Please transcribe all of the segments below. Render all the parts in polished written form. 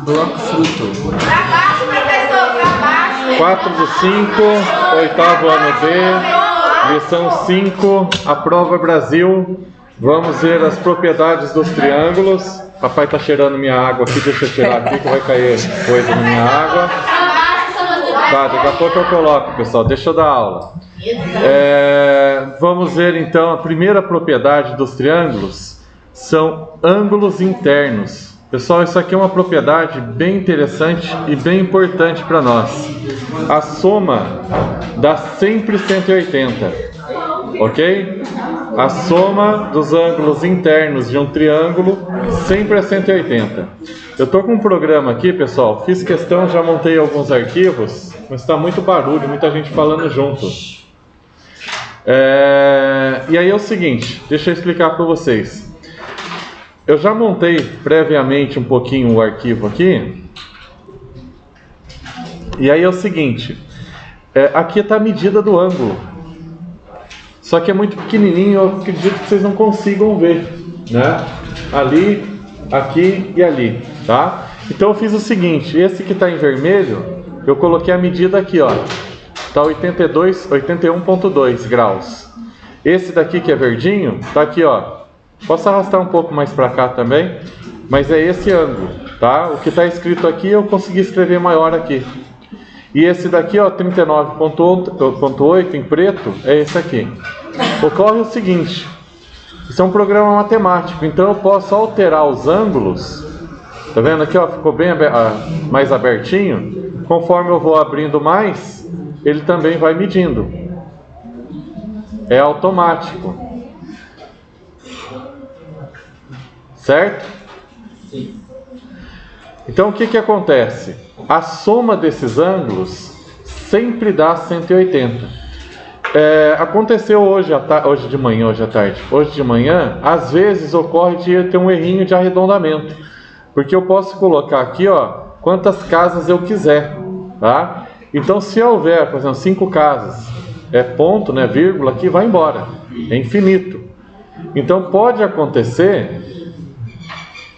Bloco fruto. Pra baixo, professor, pra baixo. 4 do 5, oitavo ano D, lição 5, a prova Brasil. Vamos ver as propriedades dos triângulos. Papai tá cheirando minha água aqui, deixa eu tirar aqui que vai cair coisa na minha água. Tá, daqui a pouco eu coloco, pessoal, deixa eu dar aula. Vamos ver então, a primeira propriedade dos triângulos são ângulos internos. Pessoal, isso aqui é uma propriedade bem interessante e bem importante para nós. A soma dá sempre 180, ok? A soma dos ângulos internos de um triângulo sempre é 180. Eu estou com um programa aqui, pessoal, fiz questão, já montei alguns arquivos, mas está muito barulho, muita gente falando junto. E aí é o seguinte, deixa eu explicar para vocês. Eu já montei previamente um pouquinho o arquivo aqui. E aí é o seguinte, aqui está a medida do ângulo. Só que é muito pequenininho, eu acredito que vocês não consigam ver, né? Ali, aqui e ali, tá? Então eu fiz o seguinte, esse que está em vermelho, eu coloquei a medida aqui, ó. Está 81,2 graus. Esse daqui que é verdinho, tá aqui, ó. Posso arrastar um pouco mais para cá também, mas é esse ângulo, tá? O que está escrito aqui eu consegui escrever maior aqui. E esse daqui, ó, 39,8 em preto, é esse aqui. Ocorre o seguinte, isso é um programa matemático, então eu posso alterar os ângulos. Tá vendo aqui, ó, ficou bem mais abertinho. Conforme eu vou abrindo mais, ele também vai medindo. É automático. Certo? Sim. Então o que acontece? A soma desses ângulos sempre dá 180. Aconteceu hoje de manhã, hoje à tarde. Hoje de manhã, às vezes ocorre de ter um errinho de arredondamento. Porque eu posso colocar aqui, ó, quantas casas eu quiser, tá? Então se houver, por exemplo, 5 casas, ponto, né, vírgula, aqui vai embora. É infinito. Então pode acontecer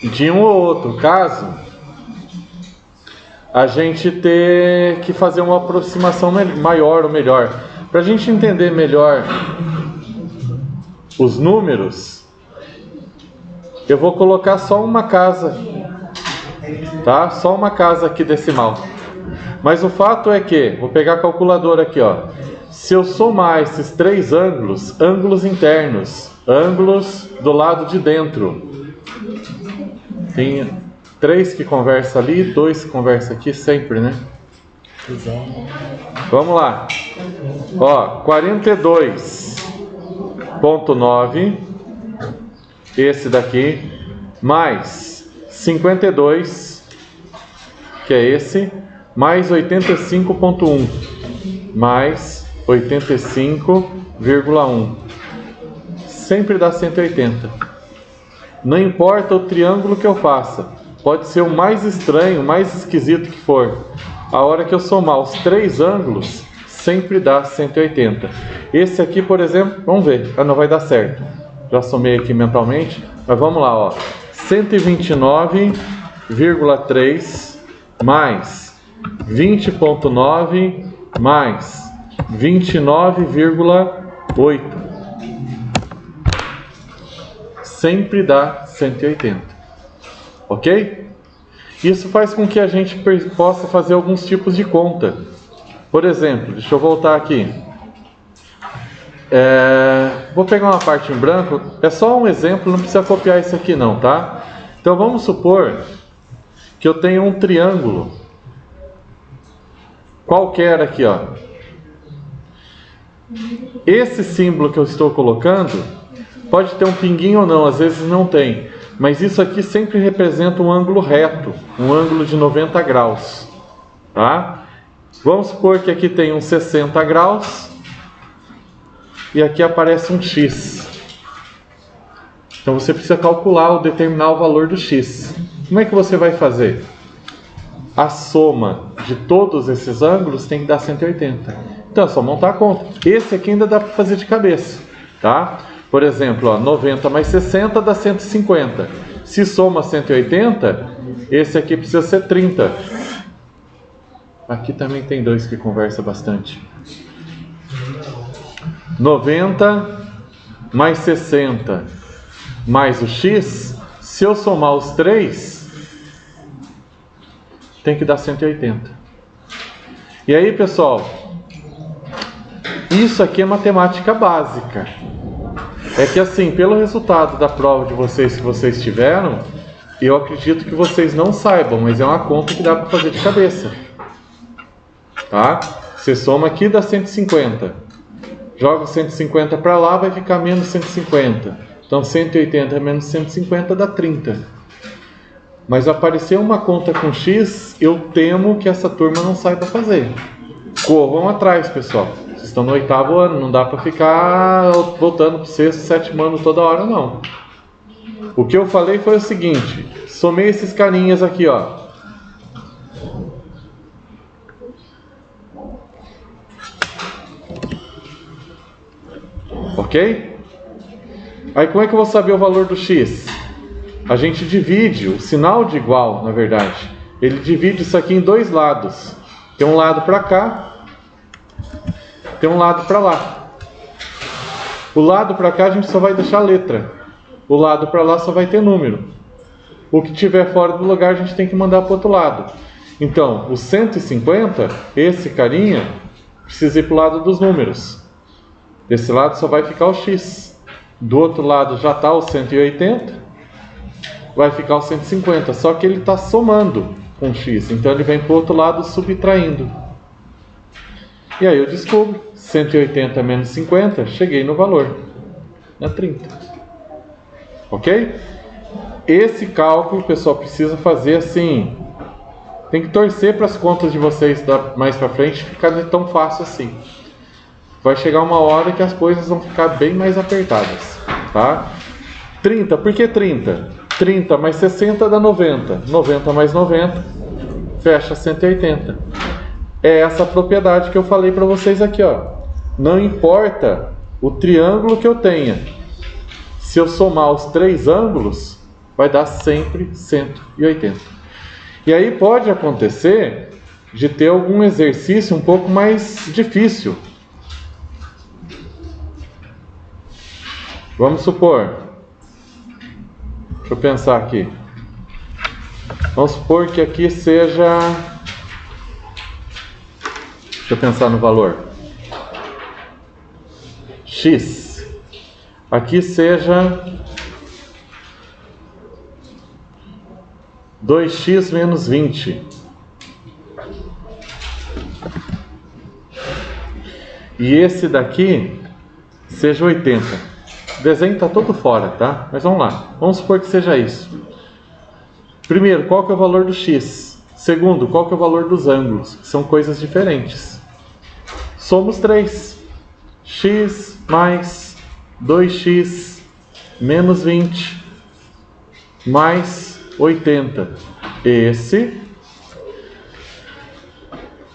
de um ou outro caso a gente ter que fazer uma aproximação maior ou melhor. Para a gente entender melhor os números, eu vou colocar só uma casa, tá? Só uma casa aqui decimal. Mas o fato é que, vou pegar a calculadora aqui, ó. Se eu somar esses 3 ângulos, ângulos internos, ângulos do lado de dentro, tem 3 que conversa ali, 2 que conversa aqui, sempre, né? Vamos lá. Ó, 42,9, esse daqui, mais 52, que é esse, mais 85,1, mais 85,1. Sempre dá 180. Não importa o triângulo que eu faça, pode ser o mais estranho, mais esquisito que for. A hora que eu somar os 3 ângulos, sempre dá 180. Esse aqui, por exemplo, vamos ver, não vai dar certo. Já somei aqui mentalmente, mas vamos lá, ó. 129,3 mais 20,9 mais 29,8. Sempre dá 180. Ok? Isso faz com que a gente possa fazer alguns tipos de conta. Por exemplo, deixa eu voltar aqui. Vou pegar uma parte em branco. É só um exemplo, não precisa copiar isso aqui não, tá? Então vamos supor que eu tenho um triângulo qualquer aqui, ó. Esse símbolo que eu estou colocando pode ter um pinguinho ou não, às vezes não tem. Mas isso aqui sempre representa um ângulo reto, um ângulo de 90 graus. Tá? Vamos supor que aqui tem uns 60 graus e aqui aparece um X. Então você precisa calcular ou determinar o valor do X. Como é que você vai fazer? A soma de todos esses ângulos tem que dar 180. Então é só montar a conta. Esse aqui ainda dá para fazer de cabeça. Tá? Por exemplo, ó, 90 mais 60 dá 150. Se soma 180, esse aqui precisa ser 30. Aqui também tem dois que conversam bastante. 90 mais 60 mais o x, se eu somar os três, tem que dar 180. E aí, pessoal, isso aqui é matemática básica. É que assim, pelo resultado da prova de vocês que vocês tiveram, eu acredito que vocês não saibam, mas é uma conta que dá para fazer de cabeça. Tá? Você soma aqui, dá 150. Joga 150 para lá, vai ficar menos 150. Então 180 menos 150 dá 30. Mas apareceu uma conta com x, eu temo que essa turma não saiba fazer. Corram atrás, pessoal. Vocês estão no 8º ano, não dá para ficar voltando para o 6º, 7º ano toda hora, não. O que eu falei foi o seguinte: somei esses carinhas aqui, ó. Ok? Aí como é que eu vou saber o valor do x? A gente divide o sinal de igual, na verdade. Ele divide isso aqui em dois lados. Tem um lado para cá, tem um lado para lá. O lado para cá a gente só vai deixar letra. O lado para lá só vai ter número. O que tiver fora do lugar a gente tem que mandar para o outro lado. Então, o 150, esse carinha, precisa ir para o lado dos números. Desse lado só vai ficar o x. Do outro lado já está o 180. Vai ficar o 150. Só que ele está somando com x. Então ele vem para o outro lado subtraindo. E aí eu descubro. 180 menos 50. Cheguei no valor. Na 30. Ok? Esse cálculo, pessoal, precisa fazer assim. Tem que torcer para as contas de vocês mais para frente ficarem tão fácil assim. Vai chegar uma hora que as coisas vão ficar bem mais apertadas, tá? 30, por que 30? 30 mais 60 dá 90. 90 mais 90, fecha 180. É essa propriedade que eu falei para vocês aqui, ó. Não importa o triângulo que eu tenha. Se eu somar os três ângulos, vai dar sempre 180. E aí pode acontecer de ter algum exercício um pouco mais difícil. Vamos supor, deixa eu pensar aqui. Vamos supor que aqui seja, deixa eu pensar no valor, x. Aqui seja 2x menos 20. E esse daqui seja 80. O desenho está todo fora, tá? Mas vamos lá. Vamos supor que seja isso. Primeiro, qual que é o valor do x? Segundo, qual que é o valor dos ângulos? São coisas diferentes. Somos 3. X mais 2x menos 20 mais 80. Esse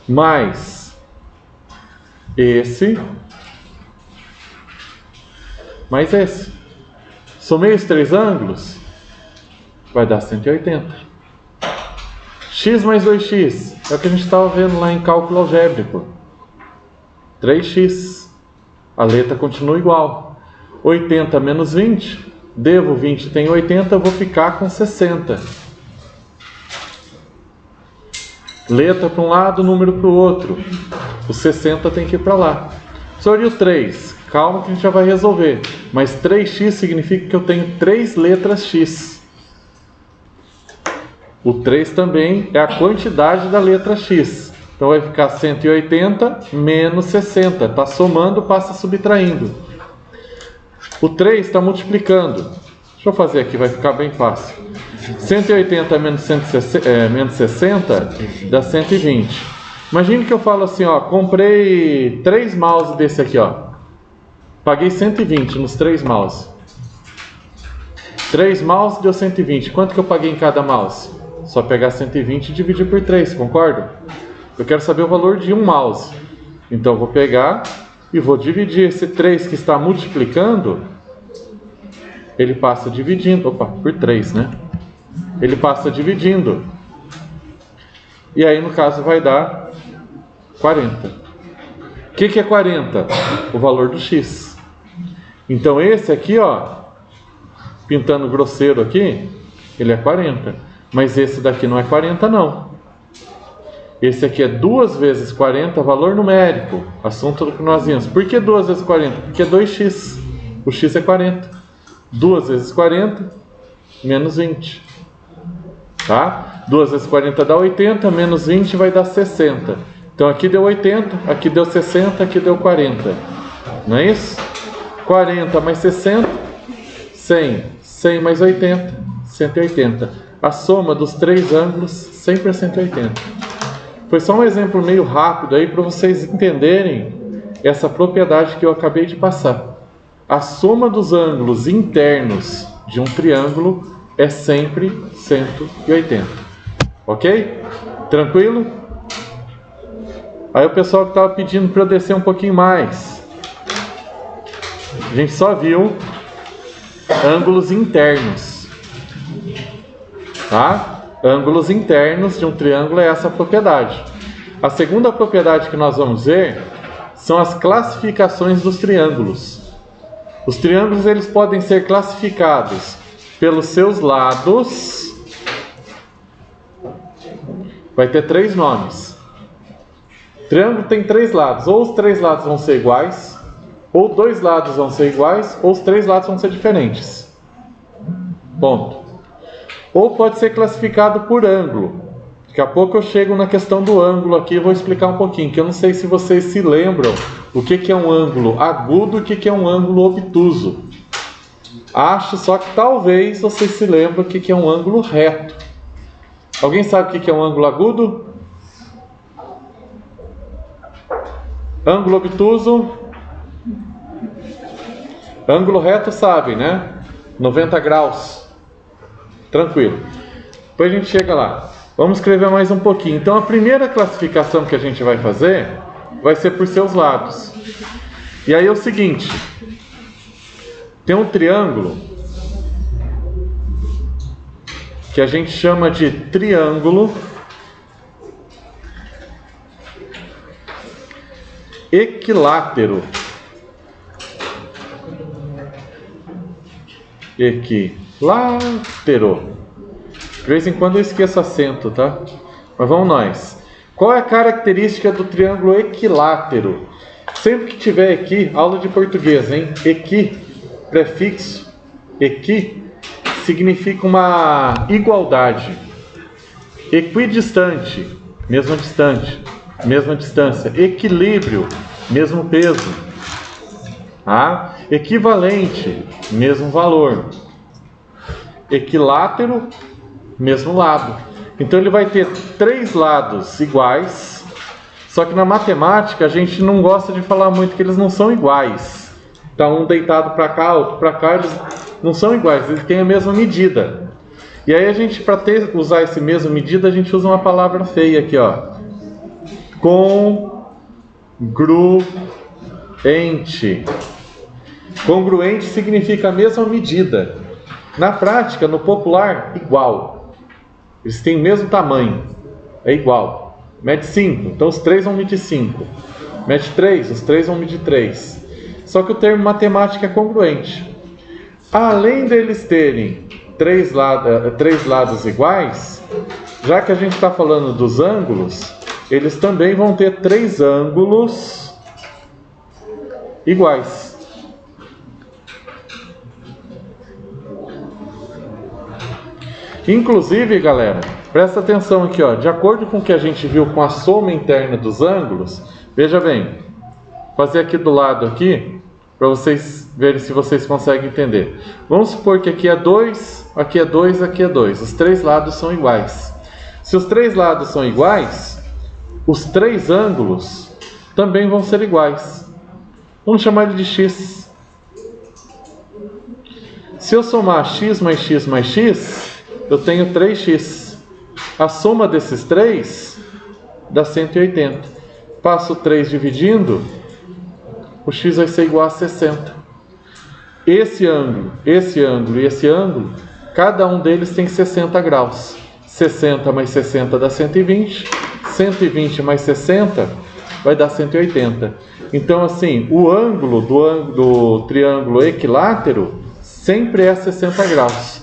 mais esse mais esse. Somei os três ângulos, vai dar 180. X mais 2x, é o que a gente estava vendo lá em cálculo algébrico. 3x. A letra continua igual. 80 menos 20, devo 20, tem 80, eu vou ficar com 60. Letra para um lado, número para o outro. O 60 tem que ir para lá. Sobre o 3, calma que a gente já vai resolver. Mas 3x significa que eu tenho 3 letras x. O 3 também é a quantidade da letra x. Então vai ficar 180 menos 60. Está somando, passa subtraindo. O 3 está multiplicando. Deixa eu fazer aqui, vai ficar bem fácil. 180 menos 60 dá 120. Imagine que eu falo assim, ó, comprei 3 mouse desse aqui, ó. Paguei 120 nos 3 mouse. 3 mouse deu 120. Quanto que eu paguei em cada mouse? Só pegar 120 e dividir por 3, concorda? Eu quero saber o valor de um mouse. Então eu vou pegar e vou dividir esse 3 que está multiplicando. Ele passa dividindo, por 3, né? ele passa dividindo. E aí, no caso, vai dar 40. O que é 40? O valor do x. Então, esse aqui, ó, pintando grosseiro aqui, ele é 40. Mas esse daqui não é 40, não. Esse aqui é 2 vezes 40, valor numérico. Assunto do que nós vimos. Por que 2 vezes 40? Porque é 2x. O x é 40. 2 vezes 40, menos 20. Tá? 2 vezes 40 dá 80, menos 20 vai dar 60. Então aqui deu 80, aqui deu 60, aqui deu 40. Não é isso? 40 mais 60, 100. 100 mais 80, 180. A soma dos 3 ângulos sempre é 180. Foi só um exemplo meio rápido aí para vocês entenderem essa propriedade que eu acabei de passar. A soma dos ângulos internos de um triângulo é sempre 180. Ok? Tranquilo? Aí o pessoal que estava pedindo para eu descer um pouquinho mais. A gente só viu ângulos internos. Tá? Ângulos internos de um triângulo é essa propriedade. A segunda propriedade que nós vamos ver são as classificações dos triângulos. Os triângulos eles podem ser classificados pelos seus lados. Vai ter 3 nomes. O triângulo tem 3 lados. Ou os 3 lados vão ser iguais, ou 2 lados vão ser iguais, ou os 3 lados vão ser diferentes. Ponto. Ou pode ser classificado por ângulo. Daqui a pouco eu chego na questão do ângulo aqui e vou explicar um pouquinho, que eu não sei se vocês se lembram o que é um ângulo agudo e o que é um ângulo obtuso. Acho só que talvez vocês se lembrem o que é um ângulo reto. Alguém sabe o que é um ângulo agudo? Ângulo obtuso? Ângulo reto sabem, né? 90 graus. Tranquilo. Depois a gente chega lá. Vamos escrever mais um pouquinho. Então a primeira classificação que a gente vai fazer vai ser por seus lados. E aí é o seguinte. Tem um triângulo que a gente chama de triângulo equilátero. Equilátero. De vez em quando eu esqueço acento, tá? Mas vamos nós. Qual é a característica do triângulo equilátero? Sempre que tiver aqui, aula de português, hein? Equi, prefixo, equi, significa uma igualdade. Equidistante, mesma distância. Equilíbrio, mesmo peso. Ah? Equivalente, mesmo valor. Equilátero, mesmo lado. Então ele vai ter 3 lados iguais. Só que na matemática a gente não gosta de falar muito que eles não são iguais. Tá um deitado para cá, outro para cá, eles não são iguais, eles têm a mesma medida. E aí a gente, para usar essa mesma medida, a gente usa uma palavra feia aqui, ó. Congruente. Congruente significa a mesma medida. Na prática, no popular, igual. Eles têm o mesmo tamanho. É igual. Mede 5, então os 3 vão medir 5. Mede 3, os 3 vão medir 3. Só que o termo matemática é congruente. Além deles terem 3 lados iguais, já que a gente está falando dos ângulos, eles também vão ter 3 ângulos iguais. Inclusive, galera, presta atenção aqui, ó. De acordo com o que a gente viu com a soma interna dos ângulos, veja bem, vou fazer aqui do lado aqui, para vocês verem se vocês conseguem entender. Vamos supor que aqui é 2, aqui é 2, aqui é 2. Os 3 lados são iguais. Se os 3 lados são iguais, os 3 ângulos também vão ser iguais. Vamos chamar ele de x. Se eu somar x mais x mais x, eu tenho 3x. A soma desses 3 dá 180. Passo 3 dividindo, o x vai ser igual a 60. Esse ângulo e esse ângulo, cada um deles tem 60 graus. 60 mais 60 dá 120, 120 mais 60 vai dar 180. Então, assim, o ângulo do triângulo equilátero sempre é 60 graus.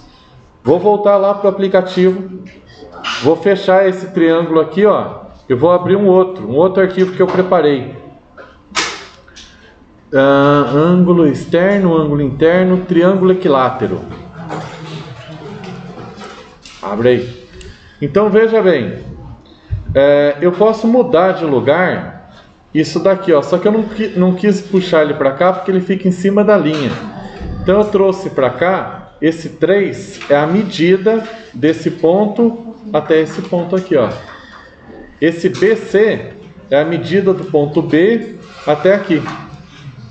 Vou voltar lá para o aplicativo, vou fechar esse triângulo aqui, ó. Eu vou abrir um outro arquivo que eu preparei. Ângulo externo, ângulo interno, triângulo equilátero. Abre aí. Então veja bem, eu posso mudar de lugar isso daqui, ó. Só que eu não quis puxar ele para cá porque ele fica em cima da linha. Então eu trouxe para cá. Esse 3 é a medida desse ponto até esse ponto aqui, ó. Esse BC é a medida do ponto B até aqui,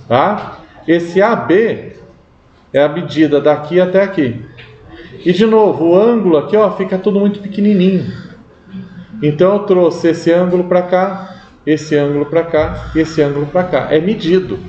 tá? Esse AB é a medida daqui até aqui. E de novo, o ângulo aqui, ó, fica tudo muito pequenininho. Então eu trouxe esse ângulo para cá, esse ângulo para cá e esse ângulo para cá. É medido.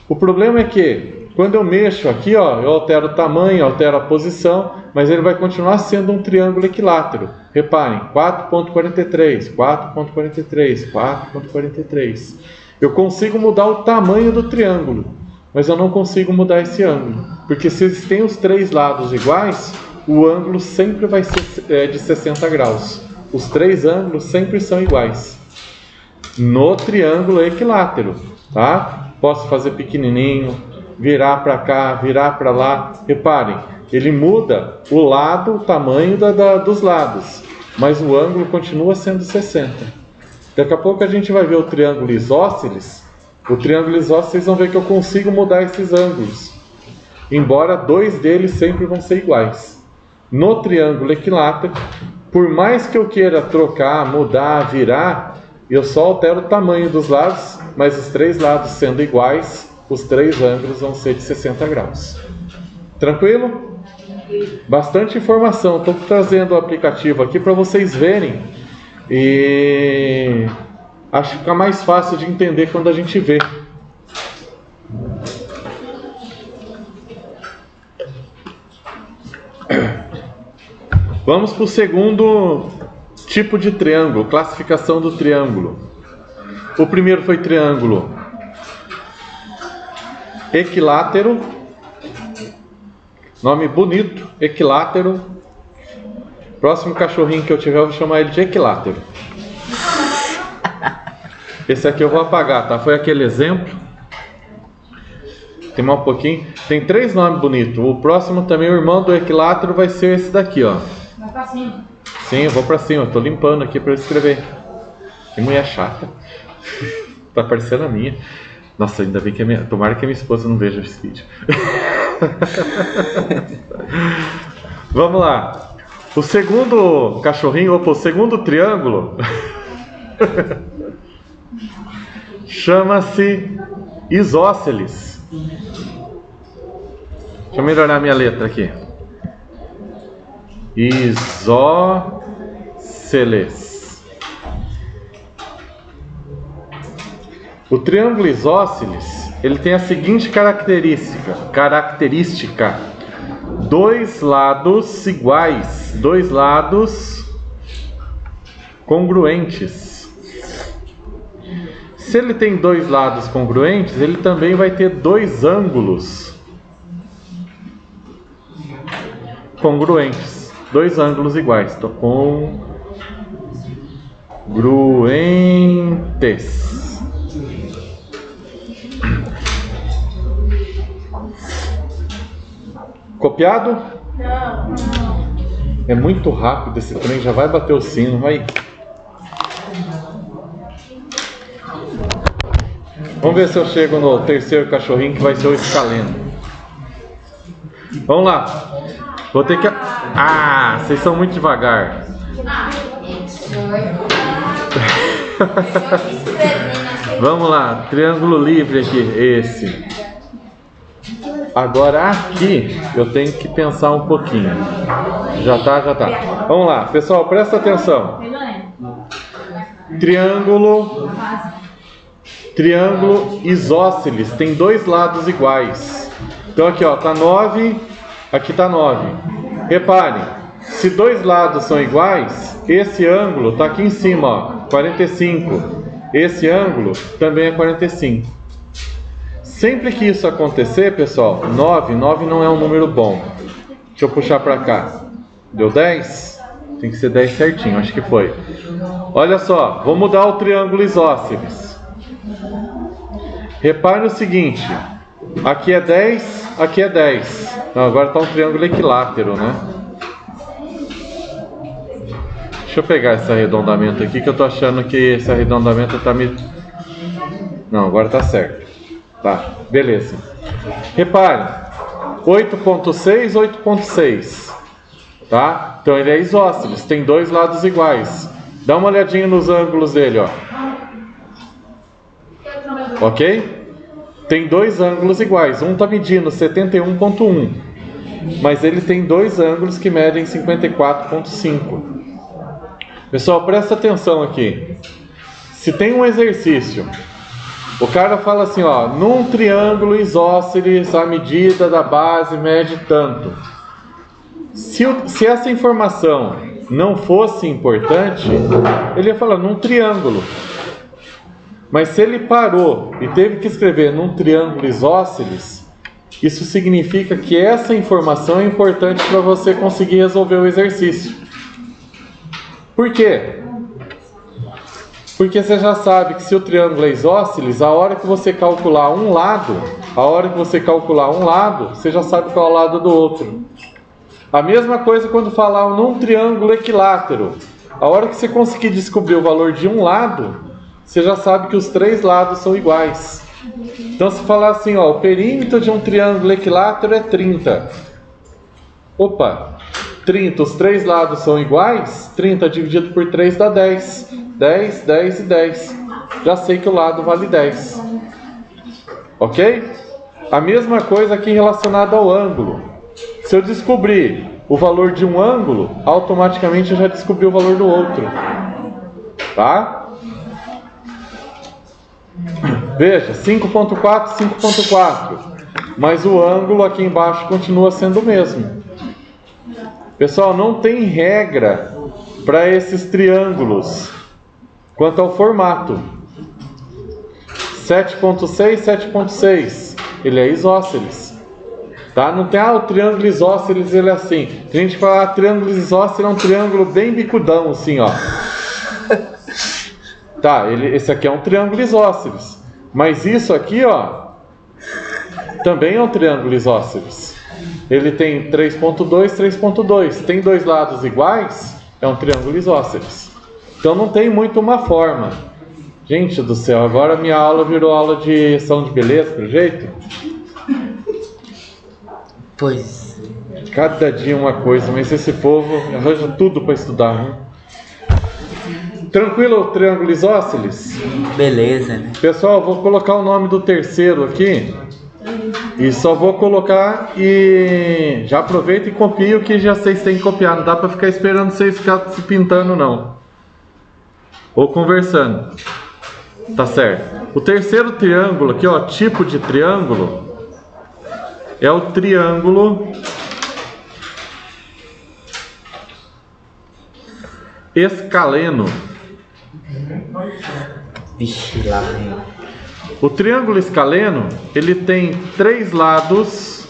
O problema é que quando eu mexo aqui, ó, eu altero o tamanho, altero a posição, mas ele vai continuar sendo um triângulo equilátero. Reparem, 4.43, 4.43, 4.43. Eu consigo mudar o tamanho do triângulo, mas eu não consigo mudar esse ângulo. Porque se eles têm os três lados iguais, o ângulo sempre vai ser de 60 graus. Os três ângulos sempre são iguais. No triângulo equilátero, tá? Posso fazer pequenininho, virar para cá, virar para lá. Reparem, ele muda o lado, o tamanho dos lados, mas o ângulo continua sendo 60. Daqui a pouco a gente vai ver o triângulo isósceles. O triângulo isósceles, vocês vão ver que eu consigo mudar esses ângulos, embora dois deles sempre vão ser iguais. No triângulo equilátero, por mais que eu queira trocar, mudar, virar, eu só altero o tamanho dos lados, mas os três lados sendo iguais, os três ângulos vão ser de 60 graus. Tranquilo? Bastante informação. Estou trazendo o aplicativo aqui para vocês verem. E acho que fica mais fácil de entender quando a gente vê. Vamos para o segundo tipo de triângulo, classificação do triângulo. O primeiro foi triângulo equilátero, nome bonito, equilátero. Próximo cachorrinho que eu tiver eu vou chamar ele de equilátero. Esse aqui eu vou apagar, tá? Foi aquele exemplo. Tem mais um pouquinho. Tem três nomes bonitos. O próximo também, o irmão do equilátero, vai ser esse daqui, ó. Vai pra cima. Sim, eu vou pra cima. Eu tô limpando aqui pra eu escrever. Que mulher chata. Tá parecendo a minha. Nossa, ainda bem que tomara que a minha esposa não veja esse vídeo. Vamos lá. O segundo cachorrinho, o segundo triângulo, chama-se isósceles. Deixa eu melhorar minha letra aqui. Isósceles. O triângulo isósceles, ele tem a seguinte característica: dois lados iguais, dois lados congruentes. Se ele tem dois lados congruentes, ele também vai ter dois ângulos congruentes, dois ângulos iguais. Então, congruentes. Copiado? Não. É muito rápido esse trem, já vai bater o sino, vai. Vamos ver se eu chego no terceiro cachorrinho, que vai ser o escaleno. Vamos lá. Vou ter que... Ah, vocês são muito devagar. Vamos lá, triângulo livre aqui, esse. Agora aqui eu tenho que pensar um pouquinho. Já tá. Vamos lá, pessoal, presta atenção. Triângulo isósceles, tem dois lados iguais. Então aqui, ó, tá 9, aqui tá 9. Repare, se dois lados são iguais, esse ângulo está aqui em cima, ó, 45. Esse ângulo também é 45. Sempre que isso acontecer, pessoal, 9 não é um número bom. Deixa eu puxar para cá. Deu 10? Tem que ser 10 certinho, acho que foi. Olha só, vou mudar o triângulo isósceles. Repare o seguinte, aqui é 10, aqui é 10. Não, agora está um triângulo equilátero, né? Deixa eu pegar esse arredondamento aqui, que eu tô achando que esse arredondamento tá me... Não, agora tá certo. Tá, beleza. Repare, 8.6, 8.6. Tá? Então ele é isósceles, tem dois lados iguais. Dá uma olhadinha nos ângulos dele, ó. Ok? Tem dois ângulos iguais. Um está medindo 71.1, mas ele tem dois ângulos que medem 54.5. Pessoal, presta atenção aqui. Se tem um exercício, o cara fala assim, ó, num triângulo isósceles a medida da base mede tanto. Se essa informação não fosse importante, ele ia falar num triângulo. Mas se ele parou e teve que escrever num triângulo isósceles, isso significa que essa informação é importante para você conseguir resolver o exercício. Por quê? Porque você já sabe que se o triângulo é isósceles, a hora que você calcular um lado, você já sabe qual é o lado do outro. A mesma coisa quando falar num triângulo equilátero. A hora que você conseguir descobrir o valor de um lado, você já sabe que os três lados são iguais. Então se falar assim, ó, o perímetro de um triângulo equilátero é 30. Opa, 30, os três lados são iguais, 30 dividido por 3 dá 10. 10, 10 e 10. Já sei que o lado vale 10. Ok? A mesma coisa aqui relacionada ao ângulo. Se eu descobrir o valor de um ângulo, automaticamente eu já descobri o valor do outro. Tá? Veja, 5.4, 5.4. Mas o ângulo aqui embaixo continua sendo o mesmo. Pessoal, não tem regra para esses triângulos quanto ao formato. 7.6, 7.6. Ele é isósceles. Tá? Não tem, o triângulo isósceles ele é assim. Tem gente que fala, triângulo isósceles é um triângulo bem bicudão, assim, ó. Tá, esse aqui é um triângulo isósceles. Mas isso aqui, ó, também é um triângulo isósceles. Ele tem 3.2, 3.2. Tem dois lados iguais, é um triângulo isósceles. Então não tem muito uma forma. Gente do céu, agora minha aula virou aula de salão de beleza, pelo jeito. Pois. Cada dia uma coisa, mas esse povo arranja tudo para estudar, né? Tranquilo o triângulo isósceles? Beleza, né? Pessoal, vou colocar o nome do terceiro aqui. E só vou colocar e já aproveita e copia o que já vocês têm que copiar. Não dá para ficar esperando vocês ficar se pintando, não. Ou conversando. Tá certo. O terceiro triângulo aqui, ó, tipo de triângulo, é o triângulo escaleno. Vixe, lá vem. O triângulo escaleno, ele tem três lados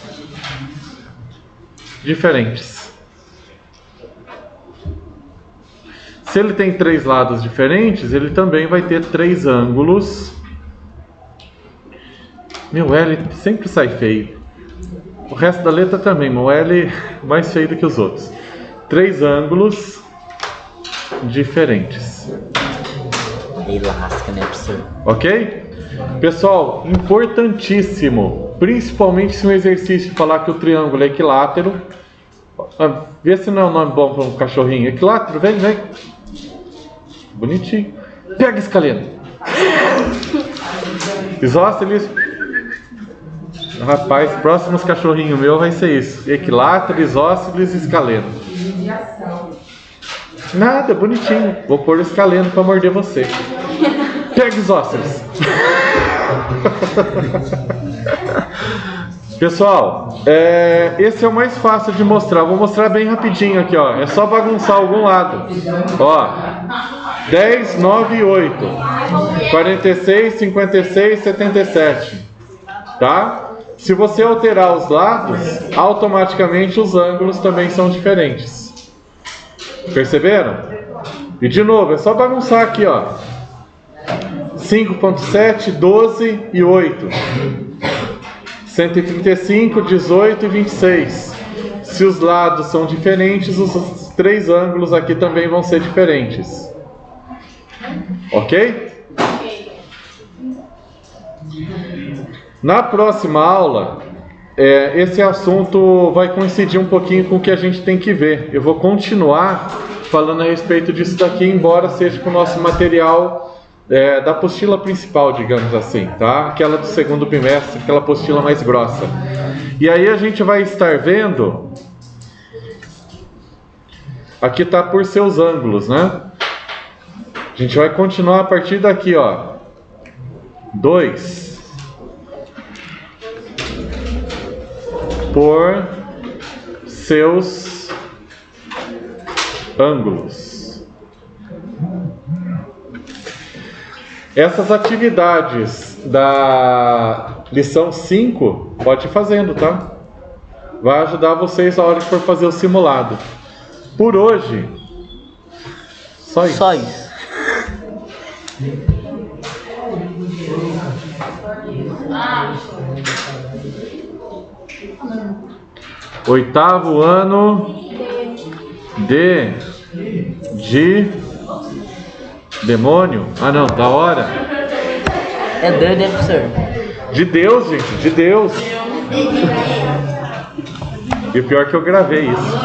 diferentes. Se ele tem três lados diferentes, ele também vai ter três ângulos. Meu L sempre sai feio. O resto da letra também, mas o L é mais feio do que os outros. Três ângulos diferentes. Aí lasca, né, professor? Ok? Pessoal, importantíssimo, principalmente se um exercício falar que o triângulo é equilátero. Vê se não é um nome bom para um cachorrinho. Equilátero, vem, vem. Bonitinho. Pega escaleno. Isósceles. Rapaz, próximos cachorrinhos meu vai ser isso. Equilátero, isósceles e escaleno. Nada, bonitinho. Vou pôr o escaleno para morder você. Pega isósceles. Pessoal, esse é o mais fácil de mostrar. Vou mostrar bem rapidinho aqui, ó. É só bagunçar algum lado. Ó, 10, 9 e 8. 46, 56, 77. Tá? Se você alterar os lados, automaticamente os ângulos também são diferentes. Perceberam? E de novo, é só bagunçar aqui, ó. 5.7, 12 e 8. 135, 18 e 26. Se os lados são diferentes, os três ângulos aqui também vão ser diferentes. Ok? Na próxima aula, esse assunto vai coincidir um pouquinho com o que a gente tem que ver. Eu vou continuar falando a respeito disso daqui, embora seja com o nosso material da apostila principal, digamos assim, tá? Aquela do segundo bimestre, aquela apostila mais grossa. E aí a gente vai estar vendo, aqui está por seus ângulos, né? A gente vai continuar a partir daqui, ó. 2 por seus ângulos. Essas atividades da lição 5, pode ir fazendo, tá? Vai ajudar vocês a hora que for fazer o simulado. Por hoje, só isso. Só isso. Oitavo ano de demônio? Ah não, da hora. É doido, né, professor? De Deus, gente, de Deus. E o pior é que eu gravei isso.